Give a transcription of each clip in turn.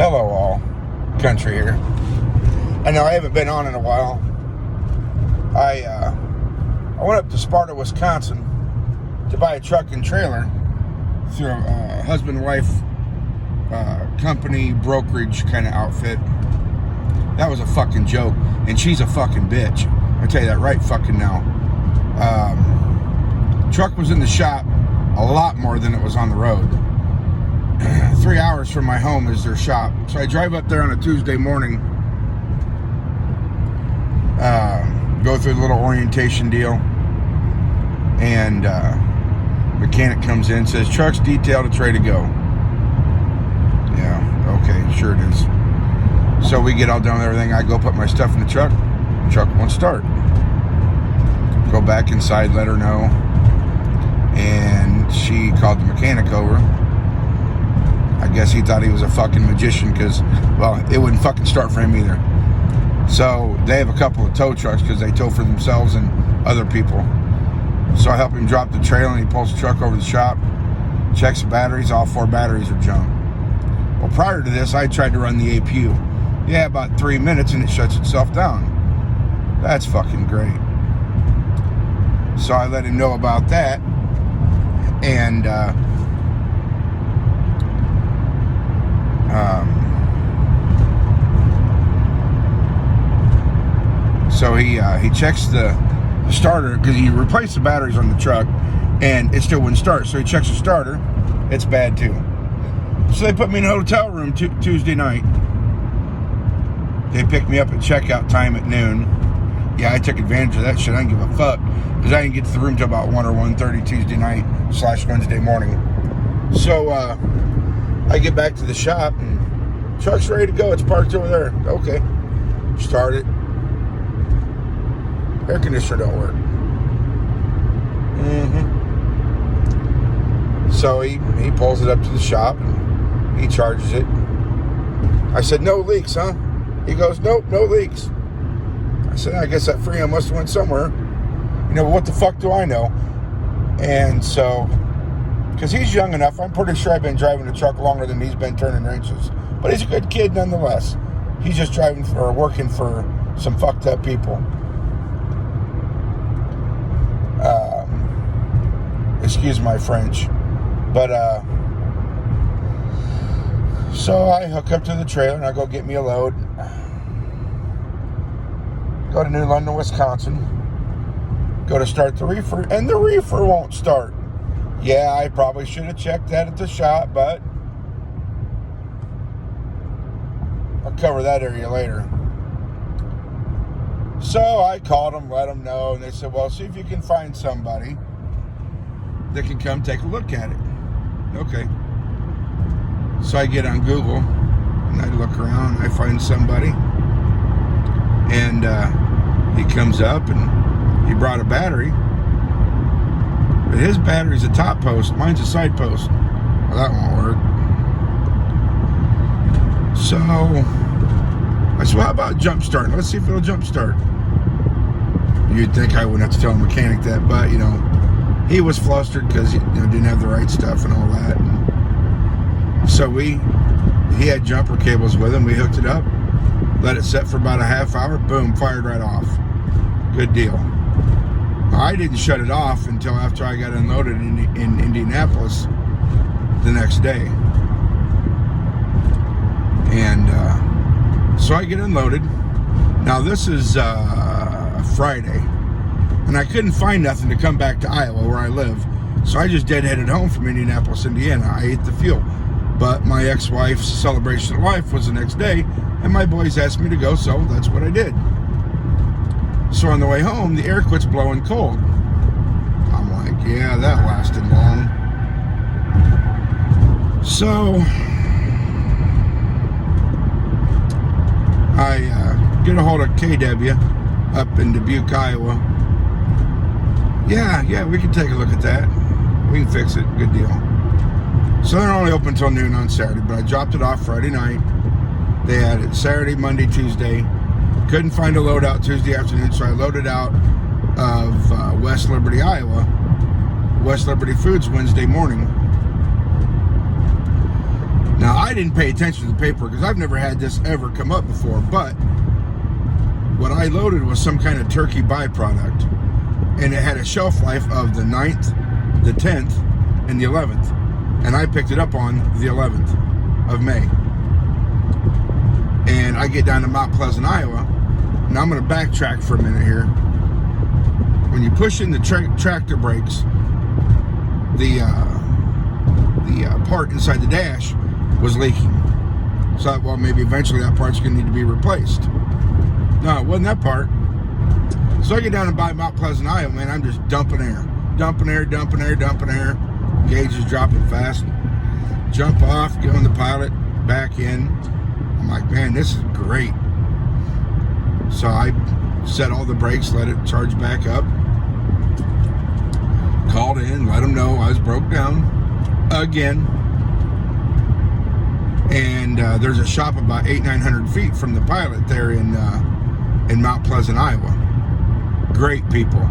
Hello all, country here. I know I haven't been on in a while. I went up to Sparta, Wisconsin to buy a truck and trailer through a husband-wife company brokerage kind of outfit. That was a fucking joke, and she's a fucking bitch. I tell you that right fucking now. Truck was in the shop a lot more than it was on the road. 3 hours from my home is their shop. So I drive up there on a Tuesday morning, go through the little orientation deal, and mechanic comes in, says, truck's detailed, it's ready to go. Yeah, okay, sure it is. So we get all done with everything. I go put my stuff in the truck won't start. Go back inside, let her know, and she called the mechanic over. I guess he thought he was a fucking magician because, well, it wouldn't fucking start for him either. So they have a couple of tow trucks because they tow for themselves and other people. So I help him drop the trailer, and he pulls the truck over to the shop, checks the batteries. All 4 batteries are junk. Well, prior to this, I tried to run the APU. Yeah, about 3 minutes and it shuts itself down. That's fucking great. So I let him know about that, and so he checks the starter because he replaced the batteries on the truck and it still wouldn't start. So he checks the starter, it's bad too. So they put me in a hotel room Tuesday night. They picked me up at checkout time at noon. Yeah, I took advantage of that shit. I didn't give a fuck because I didn't get to the room till about 1 or 1:30 Tuesday night / Wednesday morning. So I get back to the shop and truck's ready to go. It's parked over there. Okay. Start it. Air conditioner don't work. So he pulls it up to the shop and he charges it. I said, no leaks, huh? He goes, nope, no leaks. I said, I guess that Freon must have went somewhere. You know, what the fuck do I know? And so, because he's young enough, I'm pretty sure I've been driving the truck longer than he's been turning wrenches. But he's a good kid nonetheless. He's just driving or working for some fucked up people. Excuse my French. But, so I hook up to the trailer and I go get me a load. Go to New London, Wisconsin. Go to start the reefer, and the reefer won't start. Yeah, I probably should have checked that at the shop, but I'll cover that area later. So I called them, let them know, and they said, well, see if you can find somebody that can come take a look at it. Okay. So I get on Google, and I look around, and I find somebody, and he comes up, and he brought a battery. But his battery's a top post. Mine's a side post. Well, that won't work. So I said, well, how about jump starting? Let's see if it'll jump start. You'd think I wouldn't have to tell a mechanic that, but, you know, he was flustered because he didn't have the right stuff and all that. And so he had jumper cables with him. We hooked it up, let it set for about a half hour. Boom, fired right off. Good deal. I didn't shut it off until after I got unloaded in Indianapolis the next day. And so I get unloaded. Now this is Friday, and I couldn't find nothing to come back to Iowa where I live. So I just deadheaded home from Indianapolis, Indiana. I ate the fuel. But my ex-wife's celebration of life was the next day, and my boys asked me to go, so that's what I did. So on the way home, the air quits blowing cold. I'm like, yeah, that lasted long. So I get a hold of KW up in Dubuque, Iowa. Yeah, we can take a look at that. We can fix it. Good deal. So they're only open until noon on Saturday, but I dropped it off Friday night. They had it Saturday, Monday, Tuesday. Couldn't find a load out Tuesday afternoon, so I loaded out of West Liberty, Iowa. West Liberty Foods Wednesday morning. Now, I didn't pay attention to the paper because I've never had this ever come up before, but what I loaded was some kind of turkey byproduct, and it had a shelf life of the 9th, the 10th, and the 11th, and I picked it up on the 11th of May. And I get down to Mount Pleasant, Iowa. Now I'm going to backtrack for a minute here. When you push in the tractor brakes, the part inside the dash was leaking. So I thought, well, maybe eventually that part's going to need to be replaced. No, it wasn't that part. So I get down and buy Mount Pleasant, Iowa, man. I'm just dumping air. Dumping air. Gauge is dropping fast. Jump off, get on the pilot, back in. I'm like, man, this is great. So I set all the brakes, let it charge back up. Called in, let them know I was broke down again. And there's a shop about 800-900 feet from the pilot there in Mount Pleasant, Iowa. Great people.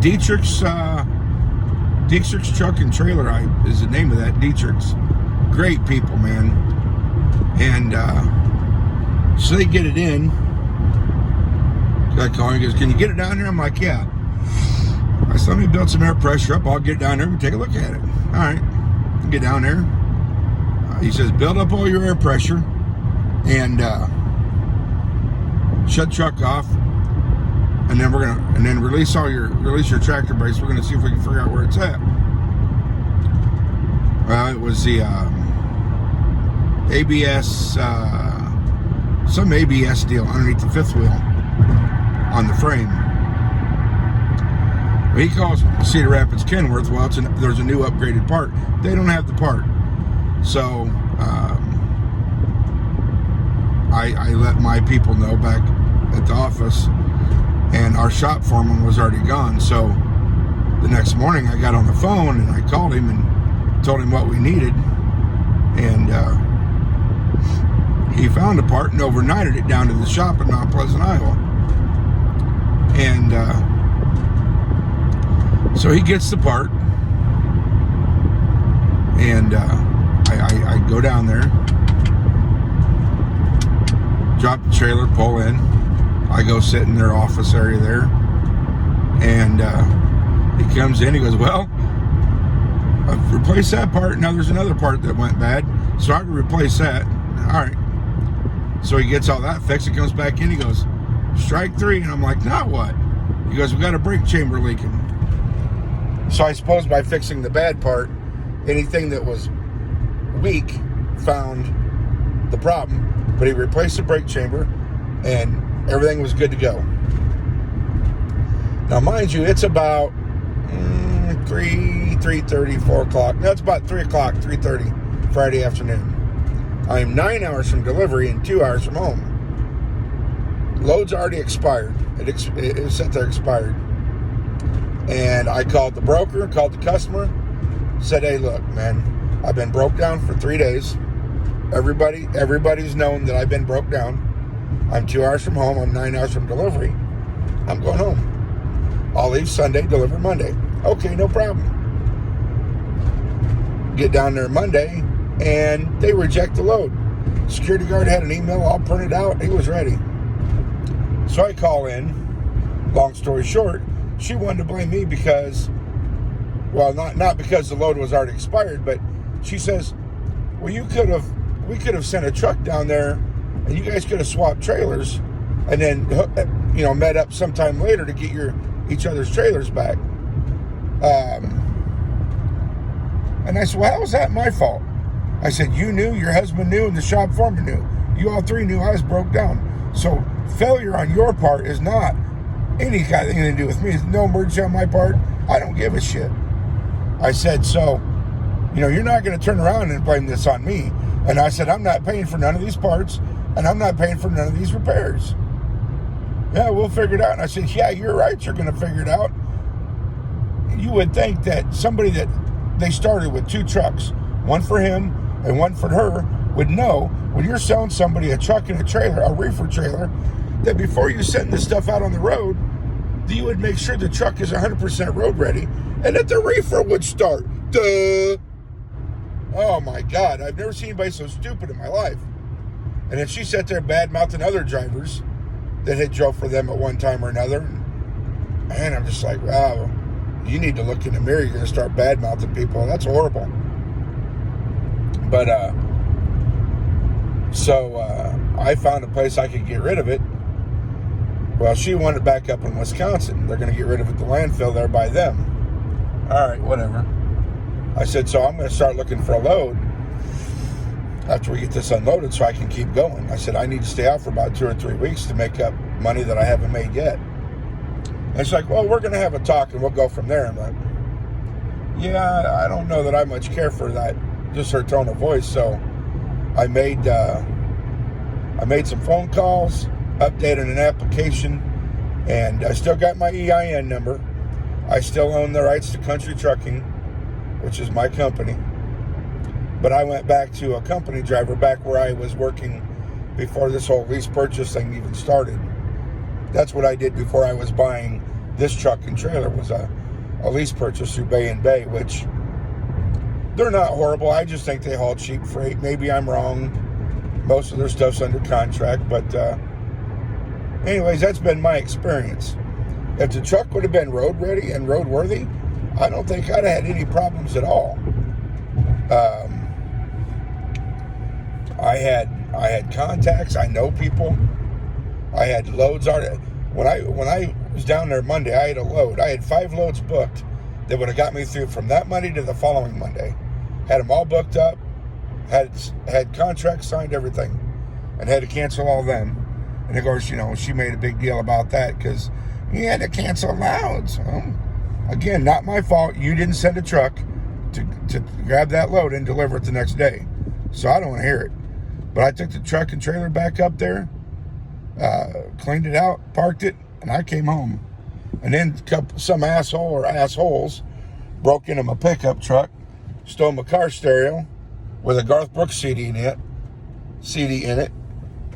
Dietrich's Truck and Trailer is the name of that. Dietrich's. Great people, man. And so they get it in. Guy calling, he goes, can you get it down there? I'm like, yeah. I said, let me build some air pressure up. I'll get down there and take a look at it. All right. Get down there. He says, build up all your air pressure and shut the truck off. And then release your tractor brakes. We're gonna see if we can figure out where it's at. Well, it was the ABS, some ABS deal underneath the fifth wheel on the frame. He calls Cedar Rapids Kenworth. Well, there's a new upgraded part. They don't have the part, so I let my people know back at the office, and our shop foreman was already gone. So the next morning, I got on the phone and I called him and told him what we needed, and he found a part and overnighted it down to the shop in Mount Pleasant, Iowa. And so he gets the part, and I go down there, drop the trailer, pull in. I go sit in their office area there, and he comes in. He goes, well, I've replaced that part. Now there's another part that went bad, so I can replace that. All right. So he gets all that fixed. He comes back in. He goes, strike three. And I'm like, now what? He goes, we got a brake chamber leaking. So I suppose by fixing the bad part, anything that was weak found the problem. But he replaced the brake chamber, and everything was good to go. Now, mind you, it's about 3:30, 4 o'clock. No, it's about 3 o'clock, 3:30 Friday afternoon. I'm 9 hours from delivery and 2 hours from home. Load's already expired. It was set there expired. And I called the broker, called the customer, said, hey, look, man, I've been broke down for 3 days. Everybody's known that I've been broke down. I'm 2 hours from home. I'm 9 hours from delivery. I'm going home. I'll leave Sunday, deliver Monday. Okay, no problem. Get down there Monday, and they reject the load. Security guard had an email all printed out. He was ready. So I call in. Long story short, she wanted to blame me because, well, not because the load was already expired, but she says, well, we could have sent a truck down there, and you guys could have swapped trailers, and then, met up sometime later to get each other's trailers back. And I said, well, how was that my fault? I said, you knew, your husband knew, and the shop foreman knew. You all three knew I was broke down. So failure on your part is not any kind of thing to do with me. There's no emergency on my part. I don't give a shit. I said, so, you're not going to turn around and blame this on me. And I said, I'm not paying for none of these parts, and I'm not paying for none of these repairs. Yeah, we'll figure it out. And I said, yeah, you're right. You're going to figure it out. You would think that somebody that they started with 2 trucks, one for him and one for her, would know when you're selling somebody a truck and a trailer, a reefer trailer, that before you send this stuff out on the road, you would make sure the truck is 100% road ready and that the reefer would start. Duh. Oh my God, I've never seen anybody so stupid in my life. And then she sat there bad-mouthing other drivers that had drove for them at one time or another. And I'm just like, wow, you need to look in the mirror. You're going to start bad-mouthing people. That's horrible. But, so I found a place I could get rid of it. Well, she wanted it back up in Wisconsin. They're going to get rid of it at the landfill there by them. All right, whatever. I said, so I'm going to start looking for a load after we get this unloaded so I can keep going. I said, I need to stay out for about 2 or 3 weeks to make up money that I haven't made yet. And she's like, well, we're going to have a talk and we'll go from there. I'm like, yeah, I don't know that I much care for that, just her tone of voice. So I made some phone calls, updated an application, and I still got my EIN number. I still own the rights to Country Trucking, which is my company. But I went back to a company driver back where I was working before this whole lease purchase thing even started. That's what I did before I was buying this truck and trailer, was a lease purchase through Bay and Bay, which they're not horrible. I just think they haul cheap freight. Maybe I'm wrong. Most of their stuff's under contract. But anyways, that's been my experience. If the truck would have been road ready and road worthy, I don't think I'd have had any problems at all. I had contacts. I know people. I had loads already. When I was down there Monday, I had a load. I had 5 loads booked that would have got me through from that Monday to the following Monday. Had them all booked up. Had contracts signed, everything, and had to cancel all of them. And of course, she made a big deal about that because you had to cancel loads. Again, not my fault. You didn't send a truck to grab that load and deliver it the next day. So I don't want to hear it. But I took the truck and trailer back up there, cleaned it out, parked it, and I came home. And then some asshole or assholes broke into my pickup truck, stole my car stereo with a Garth Brooks CD in it,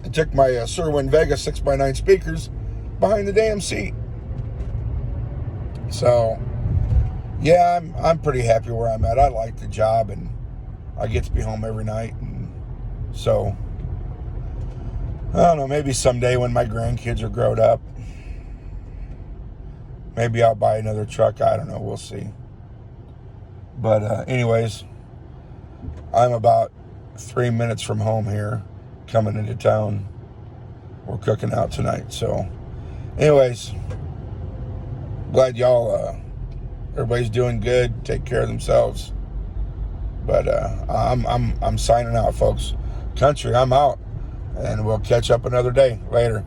and took my Cerwin Vega 6x9 speakers behind the damn seat. So, yeah, I'm pretty happy where I'm at. I like the job, and I get to be home every night. And so, I don't know, maybe someday when my grandkids are grown up, maybe I'll buy another truck. I don't know. We'll see. But anyways, I'm about 3 minutes from home here, coming into town. We're cooking out tonight. So, anyways, glad y'all, everybody's doing good. Take care of themselves. But I'm signing out, folks. Country, I'm out. And we'll catch up another day. Later.